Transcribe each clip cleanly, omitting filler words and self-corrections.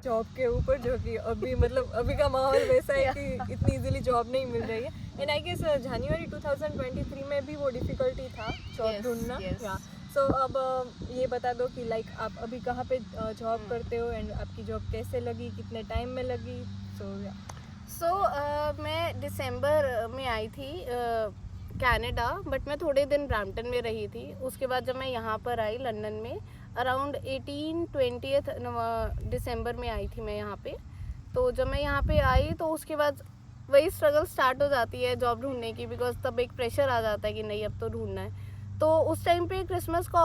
Job के ऊपर, जो कि अभी मतलब अभी का माहौल वैसा है कि इतनी इजीली जॉब नहीं मिल रही है। एंड आई गेस जनवरी 2023 में भी वो डिफ़िकल्टी था जॉब ढूंढना। या सो अब ये बता दो कि लाइक आप अभी कहाँ पे जॉब करते हो एंड आपकी जॉब कैसे लगी, कितने टाइम में लगी? सो मैं दिसंबर में आई थी कनाडा, बट मैं थोड़े दिन ब्रैम्पटन में रही थी। उसके बाद जब मैं यहाँ पर आई लंदन में अराउंड 18-20 दिसंबर में आई थी मैं यहाँ पे। तो जब मैं यहाँ पे आई तो उसके बाद वही स्ट्रगल स्टार्ट हो जाती है जॉब ढूंढने की, बिकॉज तब एक प्रेशर आ जाता है कि नहीं अब तो ढूंढना है। तो उस टाइम पे क्रिसमस का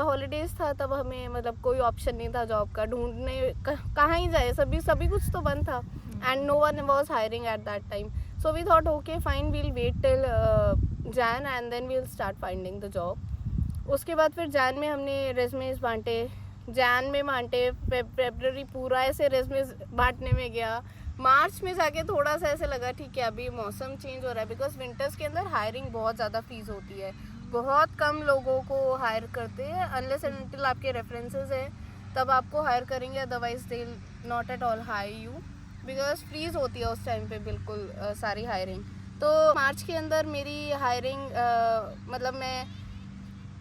हॉलीडेज था, तब हमें मतलब कोई ऑप्शन नहीं था जॉब का ढूंढने, कहाँ ही जाए, सभी कुछ तो बंद था and no one was hiring at that time. So we thought okay fine, we'll wait till Jan and then we'll start finding the job. उसके बाद फिर जैन में हमने रेजमेज बांटे, जैन में बांटे, फेब्रवरी पूरा ऐसे रेजमेज बांटने में गया। मार्च में जाके थोड़ा सा ऐसे लगा ठीक है अभी मौसम चेंज हो रहा है, बिकॉज विंटर्स के अंदर हायरिंग बहुत ज़्यादा फ्रीज होती है, बहुत कम लोगों को हायर करते हैं, अनलेस एंड अनटिल आपके रेफरेंसेस हैं तब आपको हायर करेंगे, otherwise they not at all hire you, because freeze होती है उस टाइम पे बिल्कुल सारी हायरिंग। तो मार्च के अंदर मेरी हायरिंग मतलब मैं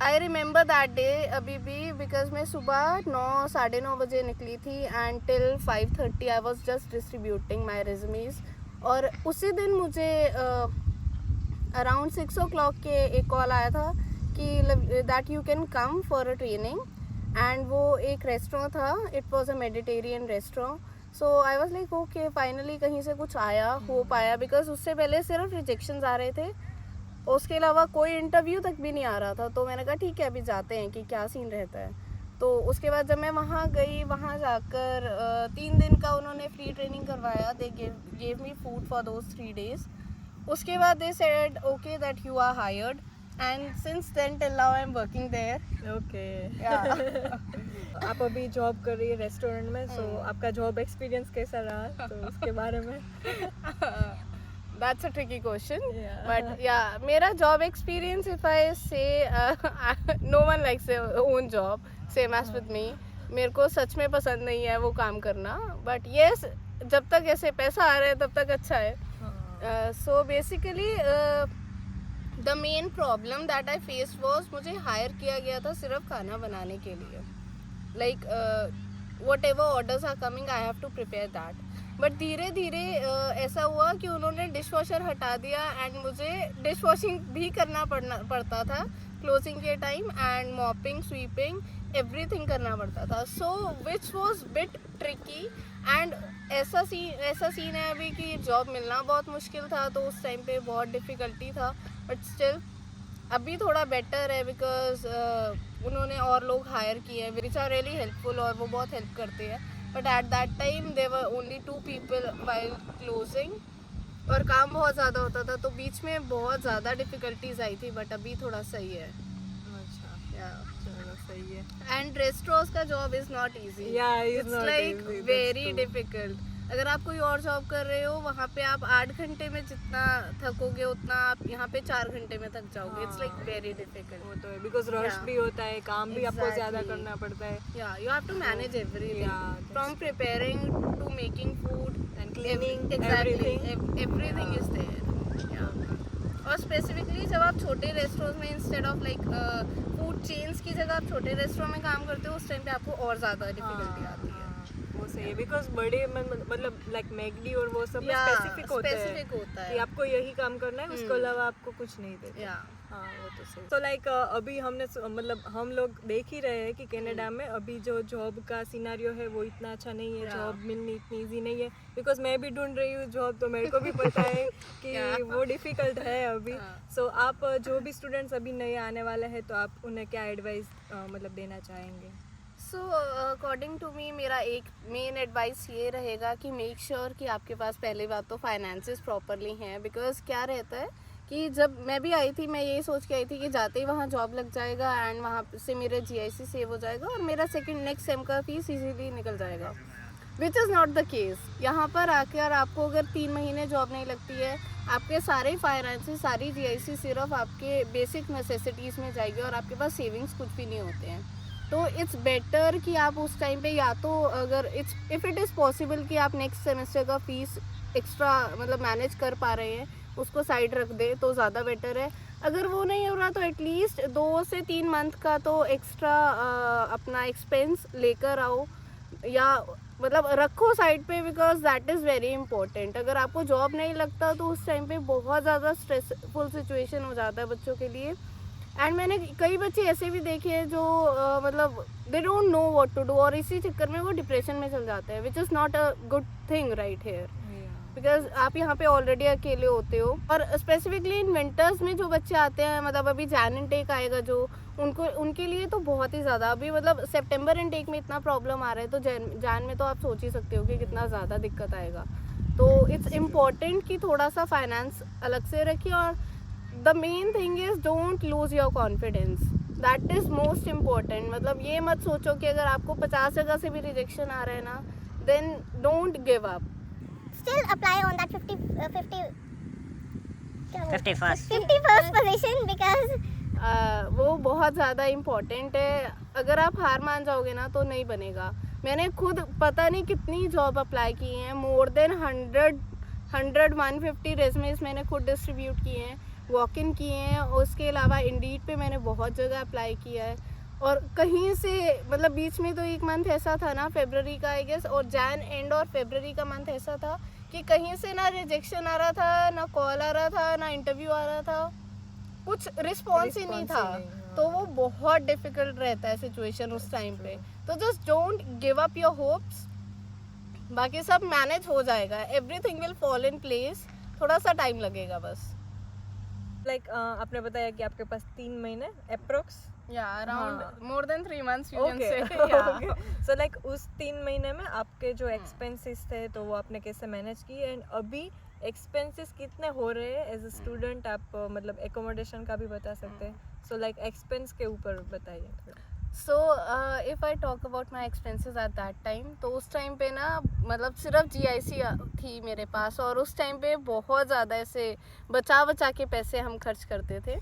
आई रिमेंबर दैट डे अभी भी, बिकॉज मैं सुबह 9-9:30 बजे निकली थी and till 5:30 I was just distributing my resumes. और उसी दिन मुझे अराउंड 6 o'clock के एक कॉल आया था कि that you can come for a training, and वो एक रेस्टोरेंट था, it was a Mediterranean restaurant. So I was like okay finally कहीं से कुछ आया, हो पाया, बिकॉज उससे पहले सिर्फ रिजेक्शंस आ रहे थे, उसके अलावा कोई इंटरव्यू तक भी नहीं आ रहा था। तो मैंने कहा ठीक है अभी जाते हैं कि क्या सीन रहता है। तो उसके बाद जब मैं वहाँ गई, वहाँ जाकर 3 दिन का उन्होंने फ्री ट्रेनिंग करवाया, they gave me food for those 3 days। उसके बाद they said okay that you are hired, and since then till now I am working there. Okay. आप अभी जॉब कर रही है रेस्टोरेंट में, सो आपका जॉब एक्सपीरियंस कैसा रहा, तो उसके बारे में? That's a tricky question. But yeah, मेरा job experience, if I say no one likes their own job, same as with me. मेरे को सच में पसंद नहीं है वो काम करना, but yes, जब तक ऐसे पैसा आ रहा है तब तक अच्छा है। So basically the main problem that I faced was मुझे हायर किया गया था सिर्फ खाना बनाने के लिए, like whatever orders are coming I have to prepare that। But धीरे धीरे ऐसा हुआ कि उन्होंने डिश वॉशर हटा दिया एंड मुझे डिश वॉशिंग भी करना पड़ता था क्लोजिंग के time, and mopping, sweeping, everything करना पड़ता था। So which was bit tricky, and ऐसा सीन है अभी कि जॉब मिलना बहुत मुश्किल था, तो उस टाइम पे बहुत डिफ़िकल्टी था। बट स्टिल अभी थोड़ा बेटर है, बिकॉज उन्होंने और लोग हायर किए हैं विच आर रियली हेल्पफुल, और वो बहुत हेल्प करते हैं। But at that time there were only 2 people while closing, और काम बहुत ज़्यादा होता था, तो बीच में बहुत ज़्यादा डिफ़िकल्टीज आई थी। बट अभी थोड़ा सही है। अच्छा, चलो सही है। एंड रेस्टोरेंट्स का job is not easy, it's like very difficult. अगर आप कोई और जॉब कर रहे हो वहाँ पे आप 8 घंटे में जितना थकोगे उतना आप यहाँ पे 4 घंटे में थक जाओगे। It's like very difficult. वो तो है, बिकॉज रश भी होता है, काम भी आपको ज़्यादा करना पड़ता है। या you have to manage everything from preparing to making food and cleaning, everything is there. और स्पेसिफिकली जब आप छोटे रेस्टोरेंट में instead of like food chains की जगह आप छोटे रेस्टोरेंट में काम करते हो, उस टाइम पे आपको और ज़्यादा डिफिकल्टी आती है। वो सही है, बिकॉज बड़े मतलब लाइक मैगडी और वो सब स्पेसिफिक होता है कि आपको यही काम करना है, उसके अलावा आपको कुछ नहीं देते। हाँ वो तो सही। तो लाइक अभी हमने मतलब हम लोग देख ही रहे हैं कि कनाडा में अभी जो जॉब का सिनारियो है वो इतना अच्छा नहीं है, जॉब मिलनी इतनी ईजी नहीं है। बिकॉज मैं भी ढूंढ रही हूँ जॉब, तो मेरे को भी पता है कि वो डिफ़िकल्ट है अभी। सो आप जो भी स्टूडेंट्स अभी नए आने वाले हैं, तो आप उन्हें क्या एडवाइस मतलब देना चाहेंगे? सो अकॉर्डिंग टू मी मेरा एक मेन एडवाइस ये रहेगा कि मेक श्योर कि आपके पास पहली बात तो फाइनेंसेस प्रॉपरली हैं। बिकॉज क्या रहता है कि जब मैं भी आई थी, मैं यही सोच के आई थी कि जाते ही वहाँ जॉब लग जाएगा एंड वहाँ से मेरे GIC सेव हो जाएगा और मेरा नेक्स्ट सेम का फीस इजीली निकल जाएगा, विच इज़ नॉट द केस। यहाँ पर आकर आपको अगर 3 महीने जॉब नहीं लगती है, आपके सारे फाइनेंसेस, सारी GIC सिर्फ आपके बेसिक नेसेसिटीज़ में जाएगी और आपके पास सेविंग्स कुछ भी नहीं होते हैं। तो इट्स बेटर कि आप उस टाइम पे या तो अगर इफ़ इट इज़ पॉसिबल कि आप नेक्स्ट सेमेस्टर का फीस एक्स्ट्रा मतलब मैनेज कर पा रहे हैं उसको साइड रख दे तो ज़्यादा बेटर है. अगर वो नहीं हो रहा तो एटलीस्ट 2 से 3 मंथ का तो एक्स्ट्रा अपना एक्सपेंस लेकर आओ या मतलब रखो साइड पे, because that is very important. अगर आपको जॉब नहीं लगता तो उस टाइम पे बहुत ज़्यादा स्ट्रेसफुल सिचुएशन हो जाता है बच्चों के लिए. एंड मैंने कई बच्चे ऐसे भी देखे हैं जो मतलब they don't know what to do और इसी चक्कर में वो डिप्रेशन में चल जाते हैं, which is not a good thing right here, because आप यहाँ पे ऑलरेडी अकेले होते हो. और स्पेसिफिकली इन विंटर्स में जो बच्चे आते हैं मतलब अभी जैन इनटेक आएगा जो उनके लिए तो बहुत ही ज़्यादा अभी मतलब सितंबर इनटेक में इतना प्रॉब्लम आ रहा है तो जैन में तो आप सोच ही सकते हो कि कितना ज़्यादा दिक्कत आएगा. तो इट्स इम्पॉर्टेंट कि थोड़ा सा फाइनेंस अलग से रखिए और the main thing is don't lose your confidence, that is most important. मतलब ये मत सोचो कि अगर आपको 50 जगह से भी रिजेक्शन आ रहा है ना then don't give up. Still apply on that 51st position because वो बहुत ज़्यादा इम्पॉर्टेंट है. अगर आप हार मान जाओगे ना तो नहीं बनेगा. मैंने खुद पता नहीं कितनी जॉब अप्लाई की हैं, मोर देन 150 रेज़्यूमेस मैंने खुद डिस्ट्रीब्यूट किए हैं, वॉक इन किए हैं. उसके अलावा इंडीड पे मैंने बहुत जगह अप्लाई किया है और कहीं से मतलब बीच में तो एक मंथ ऐसा था ना फरवरी का आई गेस और जैन एंड और फरवरी का मंथ ऐसा था कि कहीं से ना रिजेक्शन आ रहा था, ना कॉल आ रहा था, ना इंटरव्यू आ रहा था, कुछ रिस्पॉन्स ही नहीं था. तो वो बहुत डिफिकल्ट रहता है सिचुएशन उस टाइम पे. तो just don't give up your hopes, बाकी सब मैनेज हो जाएगा, everything will fall in place. थोड़ा सा टाइम लगेगा बस. लाइक आपने बताया कि आपके पास 3 महीने approx around more than 3 months you can Okay. say. Okay. So like उस 3 महीने में आपके जो एक्सपेंसेस थे तो वो आपने कैसे मैनेज किए एंड अभी एक्सपेंसेस कितने हो रहे हैं एज अ स्टूडेंट. आप मतलब एकोमोडेशन का भी बता सकते हैं. सो लाइक एक्सपेंस के ऊपर बताइए थोड़ा. So if I talk about my expenses eight that time तो उस टाइम पे ना मतलब सिर्फ GIC थी मेरे पास और उस टाइम पे बहुत ज़्यादा ऐसे बचा के पैसे हम खर्च करते थे.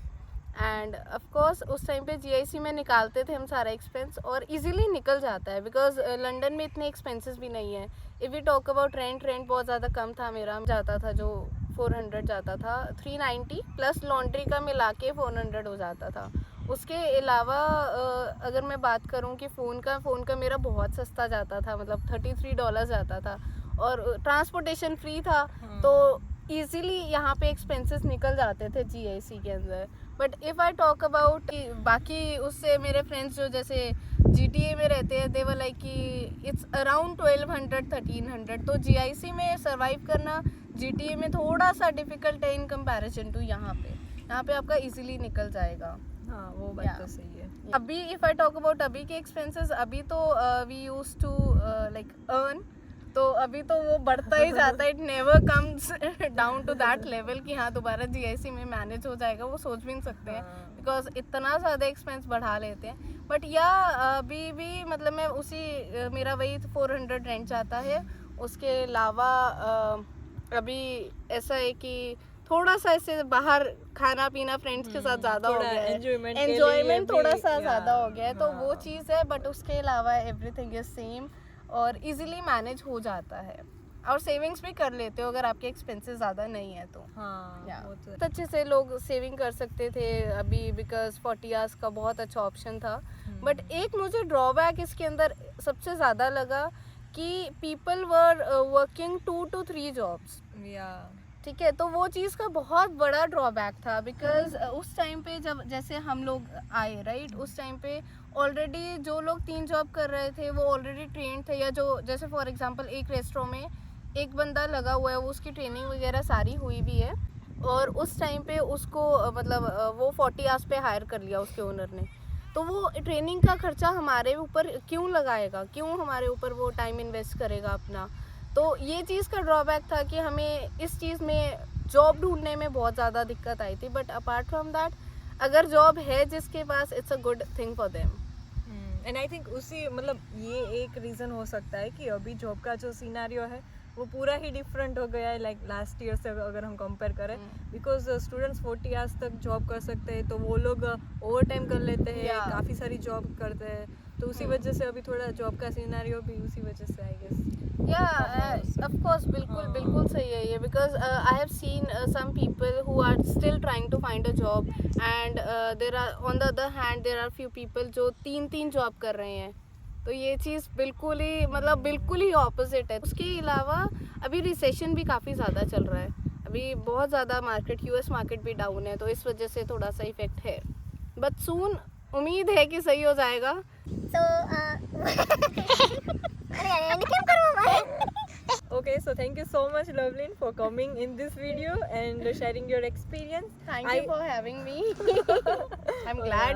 एंड ऑफ कोर्स उस टाइम पे GIC में निकालते थे हम सारा एक्सपेंस और इजीली निकल जाता है बिकॉज लंदन में इतने एक्सपेंसेस भी नहीं है. If you talk about rent बहुत ज़्यादा कम था मेरा, जाता था जो 400 जाता था, 390 प्लस लॉन्ड्री का मिला के 400 हो जाता था. उसके अलावा अगर मैं बात करूं कि फ़ोन का मेरा बहुत सस्ता जाता था, मतलब $33 जाता था और ट्रांसपोर्टेशन फ्री था. तो इजीली यहाँ पे एक्सपेंसेस निकल जाते थे GIC के अंदर. But if I talk about बाकी उससे मेरे फ्रेंड्स जो जैसे GTA में रहते हैं दे वर लाइक कि इट्स अराउंड 1200-1300. तो GIC में सर्वाइव करना GTA में थोड़ा सा डिफ़िकल्ट है इन कंपैरिजन टू यहाँ पे आपका इजीली निकल जाएगा. हाँ वो बात तो सही है. अभी इफ़ आई टॉक अबाउट अभी के एक्सपेंसेस, अभी तो we use to like earn, तो अभी तो वो बढ़ता ही जाता है. It never comes down to that level कि हाँ दोबारा GIC में मैनेज हो जाएगा, वो सोच भी नहीं सकते हैं बिकॉज इतना ज़्यादा एक्सपेंस बढ़ा लेते हैं. बट या अभी भी मतलब मैं उसी मेरा वही 400 रेंट जाता है. उसके अलावा अभी ऐसा है कि थोड़ा सा ऐसे बाहर खाना पीना फ्रेंड्स के साथ ज़्यादा हो गया है, एंजॉयमेंट थोड़ा सा ज़्यादा हो गया है. तो वो चीज़ है. बट उसके अलावा एवरीथिंग इज सेम और इजीली मैनेज हो जाता है और सेविंग्स भी कर लेते हो अगर आपके एक्सपेंसेस ज़्यादा नहीं है तो. वो तो अच्छे से लोग सेविंग कर सकते थे अभी बिकॉज 40 आवर्स का बहुत अच्छा ऑप्शन था. बट एक मुझे ड्रॉबैक इसके अंदर सबसे ज़्यादा लगा कि people were working 2 to 3 jobs. ठीक है, तो वो चीज़ का बहुत बड़ा ड्रॉबैक था बिकॉज उस टाइम पे जब जैसे हम लोग आए राइट, उस टाइम पे ऑलरेडी जो लोग 3 जॉब कर रहे थे वो ऑलरेडी ट्रेंड थे, या जो जैसे फॉर एग्जांपल एक रेस्टोरेंट में एक बंदा लगा हुआ है, वो उसकी ट्रेनिंग वगैरह सारी हुई भी है और उस टाइम पे उसको मतलब वो 40 आवर्स पे हायर कर लिया उसके ओनर ने. तो वो ट्रेनिंग का खर्चा हमारे ऊपर क्यों लगाएगा, क्यों हमारे ऊपर वो टाइम इन्वेस्ट करेगा अपना. तो ये चीज़ का ड्रॉबैक था कि हमें इस चीज़ में जॉब ढूंढने में बहुत ज़्यादा दिक्कत आई थी. बट अपार्ट फ्रॉम दैट अगर जॉब है जिसके पास, it's a good thing for them. And I think उसी मतलब ये एक रीज़न हो सकता है कि अभी जॉब का जो सिनेरियो है वो पूरा ही डिफरेंट हो गया है लाइक लास्ट ईयर से अगर हम कंपेयर करें, बिकॉज स्टूडेंट्स 40 आवर्स तक जॉब कर सकते हैं, तो वो लोग ओवर टाइम कर लेते हैं, काफ़ी सारी जॉब करते हैं, तो उसी वजह से अभी थोड़ा जॉब का सिनेरियो भी उसी वजह से आई गेस। ऑफ कोर्स, बिल्कुल सही है ये, because I have seen some people who are still trying to find a job and there are on the other hand there are few people जो 3 जॉब कर रहे हैं, तो ये चीज़ बिल्कुल ही ऑपोजिट है। उसके अलावा अभी रिसेशन भी काफ़ी ज़्यादा चल रहा है, अभी बहुत ज़्यादा मार्केट, यूएस मार्केट भी डाउन है, तो इस वजह से थोड़ा सा इफेक्ट है, बट सून उम्मीद है कि सही हो जाएगा। So, Okay, so thank you so much, Loveleen, for coming in this video and sharing your experience. Thank you for having me. I'm glad.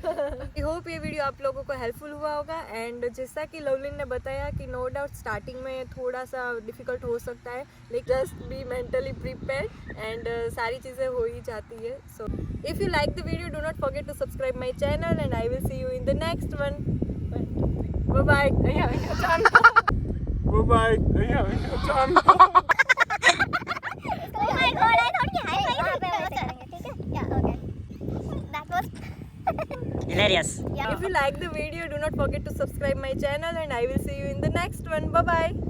I hope ये वीडियो आप लोगों को हेल्पफुल हुआ होगा, एंड जैसा कि लवलिन ने बताया कि नो डाउट स्टार्टिंग में थोड़ा सा डिफिकल्ट हो सकता है, लेकिन just be mentally prepared and सारी चीज़ें हो ही जाती है। So if you like the video do not forget to subscribe my channel and I will see you in the next one. Bye bye. Bye bye. John. oh my god, I thought कि हाय वहाँ पे करेंगे, ठीक है? Yeah, okay. That was Hilarious. yeah. If you like the video, do not forget to subscribe my channel and I will see you in the next one. Bye bye.